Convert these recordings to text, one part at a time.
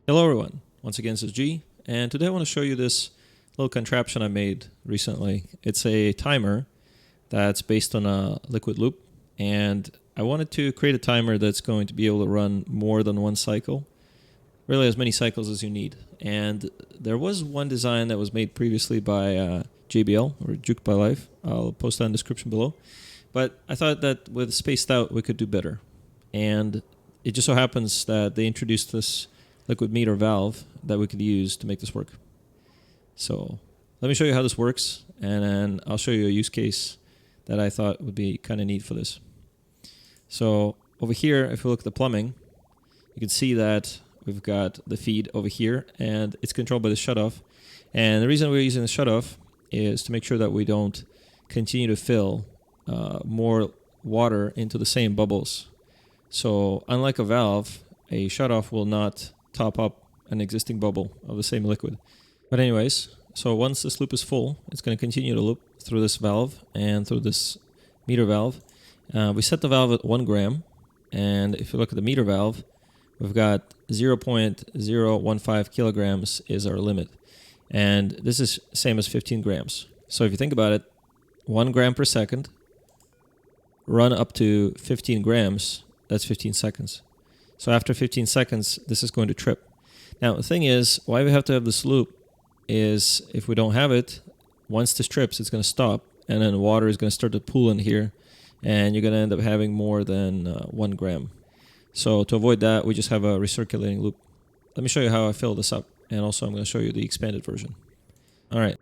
Hello everyone, once again this is G, and today I want to show you this little contraption I made recently. It's a timer that's based on a liquid loop, and I wanted to create a timer that's going to be able to run more than one cycle, really as many cycles as you need. And there was one design that was made previously by JBL, or Juke by Life. I'll post that in the description below. But I thought that with Spaced Out we could do better. And it just so happens that they introduced this liquid meter valve that we could use to make this work. So let me show you how this works, and then I'll show you a use case that I thought would be kind of neat for this. So over here, if we look at the plumbing, you can see that we've got the feed over here, and it's controlled by the shutoff. And the reason we're using the shutoff is to make sure that we don't continue to fill more water into the same bubbles. So unlike a valve, a shutoff will not top up an existing bubble of the same liquid. But anyways, so once this loop is full, it's going to continue to loop through this valve and through this meter valve. We set the valve at 1 gram, and if you look at the meter valve, we've got 0.015 kilograms is our limit. And this is same as 15 grams. So if you think about it, 1 gram per second, run up to 15 grams, that's 15 seconds. So after 15 seconds, this is going to trip. Now, the thing is, why we have to have this loop is if we don't have it, once this trips, it's going to stop, and then water is going to start to pool in here, and you're going to end up having more than 1 gram. So to avoid that, we just have a recirculating loop. Let me show you how I fill this up, and also I'm going to show you the expanded version. All right,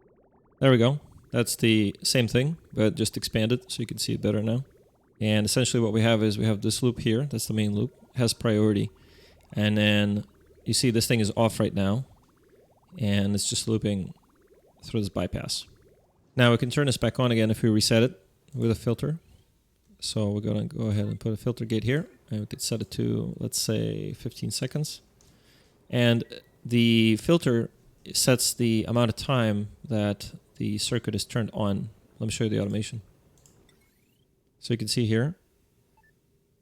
there we go. That's the same thing, but just expanded so you can see it better now. And essentially what we have is we have this loop here, that's the main loop, has priority. And then you see this thing is off right now, and it's just looping through this bypass. Now we can turn this back on again if we reset it with a filter. So we're going to go ahead and put a filter gate here, and we could set it to, let's say, 15 seconds. And the filter sets the amount of time that the circuit is turned on. Let me show you the automation. So you can see here,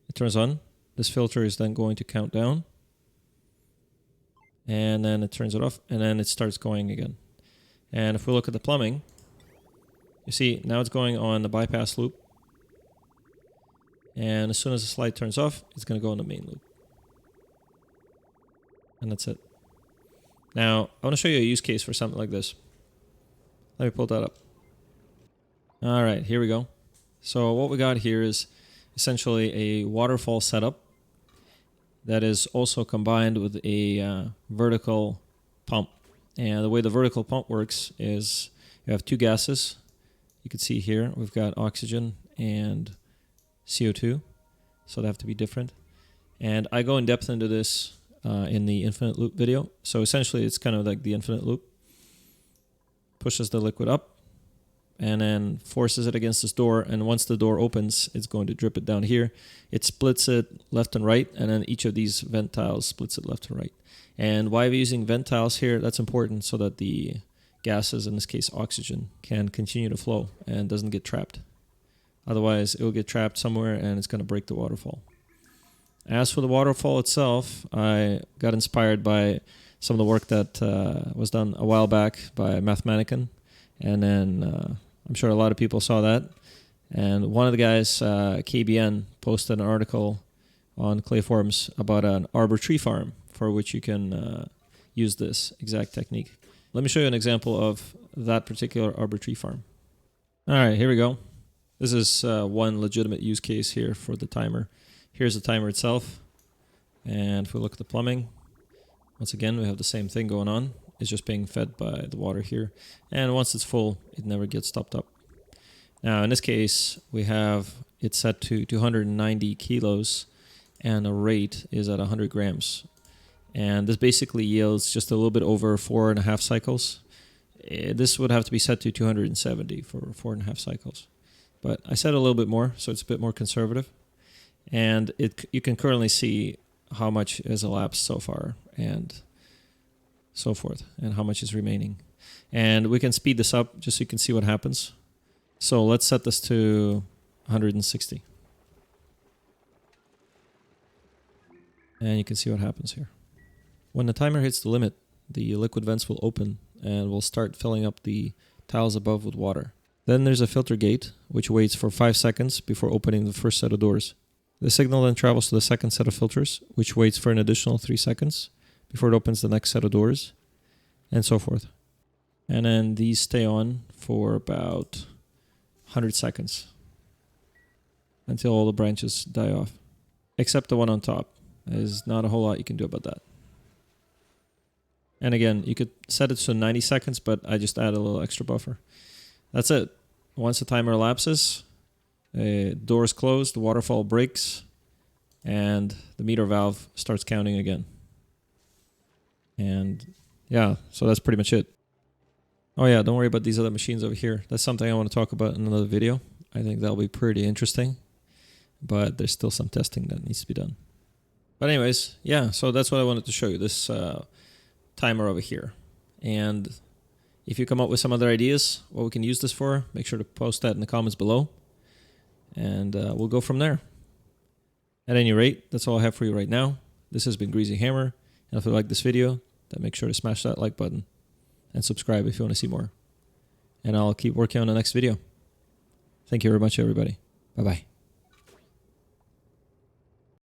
it turns on. This filter is then going to count down. And then it turns it off, and then it starts going again. And if we look at the plumbing, you see now it's going on the bypass loop. And as soon as the slide turns off, it's going to go on the main loop. And that's it. Now, I want to show you a use case for something like this. Let me pull that up. All right, here we go. So what we got here is essentially a waterfall setup that is also combined with a vertical pump. And the way the vertical pump works is you have two gases. You can see here we've got oxygen and CO2, so they have to be different. And I go in depth into this in the infinite loop video. So essentially it's kind of like the infinite loop. Pushes the liquid up and then forces it against this door, and once the door opens, it's going to drip it down here. It splits it left and right, and then each of these vent tiles splits it left and right. And why are we using vent tiles here? That's important so that the gases, in this case oxygen, can continue to flow and doesn't get trapped. Otherwise, it will get trapped somewhere and it's going to break the waterfall. As for the waterfall itself, I got inspired by some of the work that was done a while back by Mathematicon, and then I'm sure a lot of people saw that. And one of the guys, KBN, posted an article on Clay Forums about an arbor tree farm for which you can use this exact technique. Let me show you an example of that particular arbor tree farm. All right, here we go. This is one legitimate use case here for the timer. Here's the timer itself. And if we look at the plumbing, once again, we have the same thing going on. It's just being fed by the water here. And once it's full, it never gets topped up. Now, in this case, we have it set to 290 kilos, and the rate is at 100 grams. And this basically yields just a little bit over 4.5 cycles. This would have to be set to 270 for 4.5 cycles. But I set a little bit more, so it's a bit more conservative. And you can currently see how much has elapsed so far, and so forth, and how much is remaining. And we can speed this up just so you can see what happens. So let's set this to 160. And you can see what happens here. When the timer hits the limit, the liquid vents will open and will start filling up the tiles above with water. Then there's a filter gate, which waits for 5 seconds before opening the first set of doors. The signal then travels to the second set of filters, which waits for an additional 3 seconds before it opens the next set of doors, and so forth. And then these stay on for about 100 seconds until all the branches die off, except the one on top. There's not a whole lot you can do about that. And again, you could set it to 90 seconds, but I just add a little extra buffer. That's it. Once the timer elapses, doors close, the waterfall breaks, and the meter valve starts counting again. And yeah, so that's pretty much it. Oh yeah, don't worry about these other machines over here. That's something I want to talk about in another video. I think that'll be pretty interesting, but there's still some testing that needs to be done. But anyways, yeah, so that's what I wanted to show you, this timer over here. And if you come up with some other ideas, what we can use this for, make sure to post that in the comments below. And we'll go from there. At any rate, that's all I have for you right now. This has been Greasy Hammer. And if you like this video, then make sure to smash that like button and subscribe if you want to see more. And I'll keep working on the next video. Thank you very much, everybody. Bye-bye.